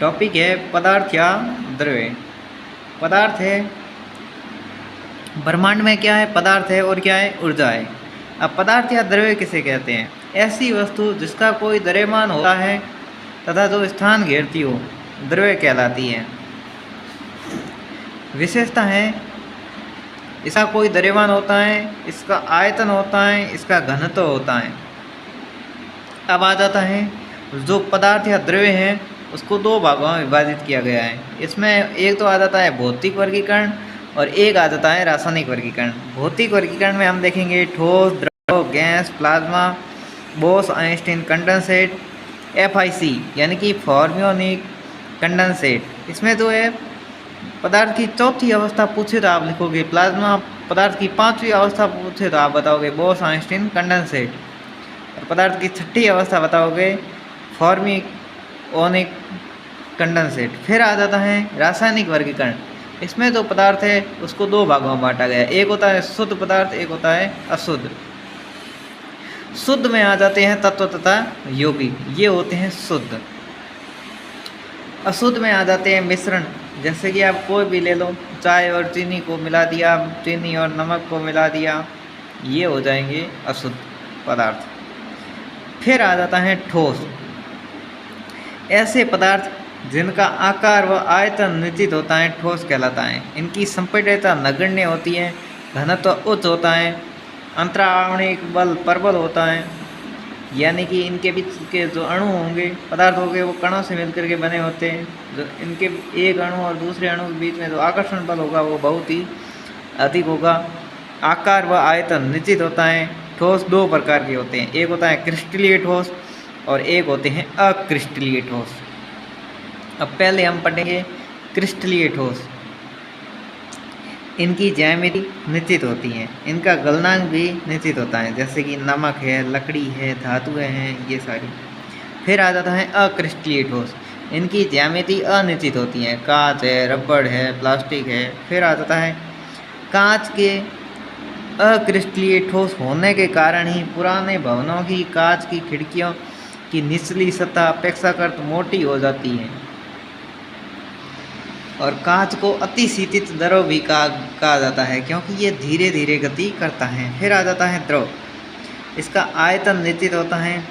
Topic है पदार्थ या द्रव्य। पदार्थ है, ब्रह्मांड में क्या है, पदार्थ है और क्या है, ऊर्जा है। अब पदार्थ या द्रव्य किसे कहते हैं? ऐसी वस्तु जिसका कोई द्रव्यमान होता है तथा जो स्थान घेरती हो, द्रव्य कहलाती है। विशेषता है, इसका कोई द्रव्यमान होता है, इसका आयतन होता है, इसका घनत्व होता है। अब आ जाता है जो पदार्थ या द्रव्य है उसको दो भागों में विभाजित किया गया है। इसमें एक तो आ जाता है भौतिक वर्गीकरण और एक आ जाता है रासायनिक वर्गीकरण। भौतिक वर्गीकरण में हम देखेंगे ठोस, द्रव, gas, plasma, Bose Einstein condensate, FIC यानी कि फॉर्मियोनिक कंडेंसेट। इसमें जो है पदार्थ की चौथी अवस्था पूछे तो आप लिखोगे प्लाज्मा, पदार्थ की पांचवी अवस्था पूछे तो आप बताओगे बोस आइंस्टीन कंडेंसेट, और पदार्थ की छठी अवस्था बताओगे फॉर्मियोनिक कंडेंसेट। फिर आ जाता है रासायनिक वर्गीकरण। इसमें जो पदार्थ है उसको दो भागों में बांटा गया है, एक होता है शुद्ध पदार्थ, एक होता है अशुद्ध। शुद्ध में आ जाते हैं तत्व तथा यौगिक, ये होते हैं शुद्ध। अशुद्ध में आ जाते हैं मिश्रण, जैसे कि आप कोई भी ले लो, चाय और चीनी को मिला दिया, चीनी और नमक को मिला दिया, ये हो जाएंगे अशुद्ध पदार्थ। फिर आ जाता है ठोस। ऐसे पदार्थ जिनका आकार व आयतन निश्चित होता है ठोस कहलाता है। इनकी संपीड्यता नगण्य होती है, घनत्व उच्च होता है, अंतराणिक बल प्रबल होता है, यानी कि इनके बीच के जो अणु होंगे, पदार्थ होंगे, वो कणों से मिलकर के बने होते हैं। जो इनके एक अणु और दूसरे अणु के बीच में जो आकर्षण बल होगा वो बहुत ही अधिक होगा। आकार व आयतन निश्चित होता है। ठोस दो प्रकार के होते हैं, एक होता है क्रिस्टलीय ठोस और एक होते हैं अक्रिस्टलीय ठोस। अब पहले हम पढ़ेंगे क्रिस्टलीय ठोस। इनकी ज्यामिति निश्चित होती है, इनका गलनांक भी निश्चित होता है, जैसे कि नमक है, लकड़ी है, धातुएं हैं, ये सारी। फिर आ जाता है अक्रिस्टलीय ठोस। इनकी ज्यामिति अनिश्चित होती है, कांच है, रबड़ है, प्लास्टिक है। फिर आ जाता है कांच के अक्रिस्टलीय ठोस होने के कारण ही पुराने भवनों की कांच की खिड़कियों की निचली सतह अपेक्षाकृत मोटी हो जाती है और कांच को अति शीतित द्रव भी कहा जाता है, क्योंकि ये धीरे धीरे गति करता है। फिर आ जाता है द्रव। इसका आयतन निश्चित होता है,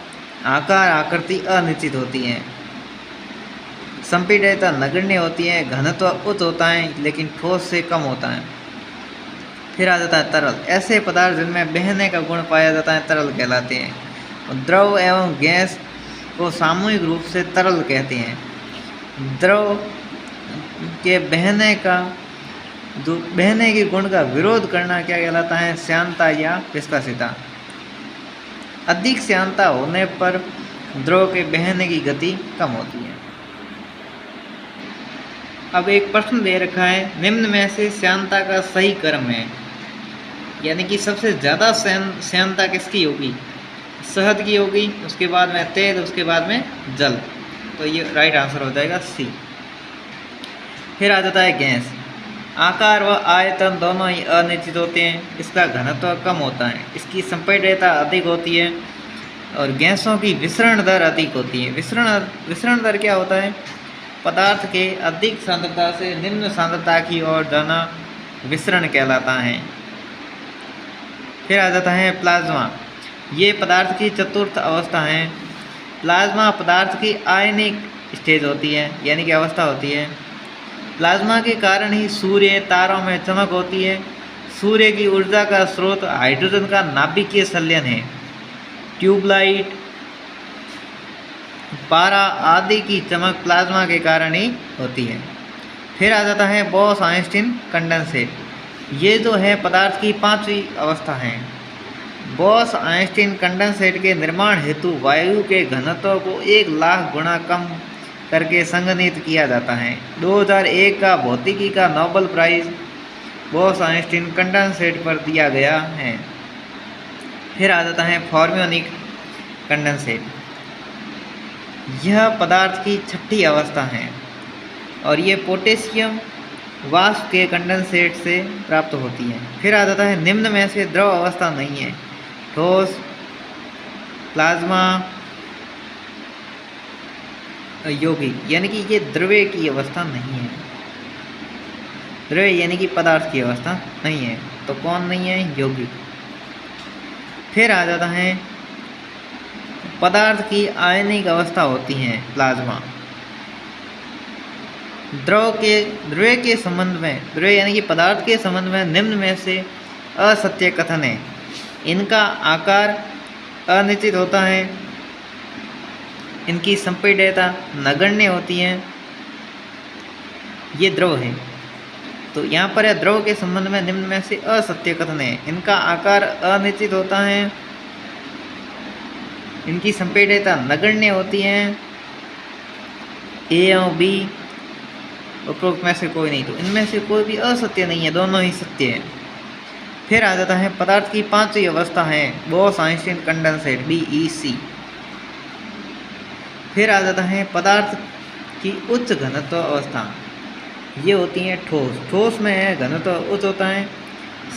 आकार आकृति अनिश्चित होती है, संपीड्यता नगण्य होती है, घनत्व उच्च होता है लेकिन ठोस से कम होता है। फिर आ जाता है तरल। ऐसे पदार्थ जिनमें बहने का गुण पाया जाता है तरल कहलाते हैं। द्रव एवं गैस को सामूहिक रूप से तरल कहते हैं। द्रव के बहने के गुण का विरोध करना क्या कहलाता है? श्यानता या विस्कोसिता। अधिक श्यानता होने पर द्रव के बहने की गति कम होती है। अब एक प्रश्न दे रखा है, निम्न में से श्यानता का सही क्रम है, यानी कि सबसे ज़्यादा श्यानता किसकी होगी? शहद की होगी, उसके बाद में तेल, उसके बाद में जल। तो ये राइट आंसर हो जाएगा सी। फिर आ जाता है गैस। आकार व आयतन दोनों ही अनिश्चित होते हैं, इसका घनत्व कम होता है, इसकी संपीड्यता अधिक होती है और गैसों की विसरण दर अधिक होती है। विसरण दर क्या होता है? पदार्थ के अधिक सांद्रता से निम्न सांद्रता की ओर जाना विसरण कहलाता है। फिर आ जाता है प्लाज्मा। ये पदार्थ की चतुर्थ अवस्था है। प्लाज्मा पदार्थ की आयनिक स्टेज होती है, यानी कि अवस्था होती है। प्लाज्मा के कारण ही सूर्य, तारों में चमक होती है। सूर्य की ऊर्जा का स्रोत हाइड्रोजन का नाभिकीय संलयन है। ट्यूबलाइट, पारा आदि की चमक प्लाज्मा के कारण ही होती है। फिर आ जाता है बोस आइंस्टीन कंडेंसेट। ये जो है पदार्थ की पांचवी अवस्था है। बोस आइंस्टीन कंडेंसेट के निर्माण हेतु वायु के घनत्व को 1,00,000 गुना कम करके संघनित किया जाता है। 2001 का भौतिकी का Nobel prize Bose Einstein condensate पर दिया गया है। फिर आ जाता है फॉर्मियोनिक कंडेंसेट। यह पदार्थ की छठी अवस्था है और ये पोटेशियम वाष्प के कंडेंसेट से प्राप्त होती है। फिर आ जाता है निम्न में से द्रव अवस्था नहीं है। ठोस, प्लाज्मा, यौगिक, यानी कि ये द्रव्य की अवस्था नहीं है। द्रव्य यानी कि पदार्थ की अवस्था नहीं है, तो कौन नहीं है? यौगिक। फिर आ जाता है पदार्थ की आयनिक अवस्था होती है प्लाज्मा। द्रव्य के संबंध में, द्रव्य यानी कि पदार्थ के संबंध में निम्न में से असत्य कथन है। इनका आकार अनिश्चित होता है, इनकी संपीड्यता नगण्य होती है। ये द्रव है, तो यहाँ पर है द्रव के संबंध में निम्न में से असत्य कथन है। इनका आकार अनिश्चित होता है, इनकी संपीड्यता नगण्य होती है। ए और बी उपरोक्त में से कोई नहीं, तो इनमें से कोई भी असत्य नहीं है, दोनों ही सत्य है। फिर आ जाता है पदार्थ की पांचवी अवस्था है बोस-आइंस्टीन कंडेंसेट BEC। फिर आ जाता है पदार्थ की उच्च घनत्व अवस्था, ये होती है ठोस। ठोस में है घनत्व उच्च होता है।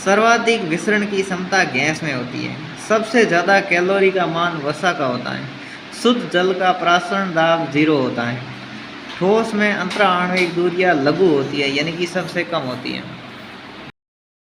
सर्वाधिक विसरण की क्षमता गैस में होती है। सबसे ज़्यादा कैलोरी का मान वसा का होता है। शुद्ध जल का प्रासरण दाब 0 होता है। ठोस में अंतराणविक दूरियां लघु होती है, यानी कि सबसे कम होती है।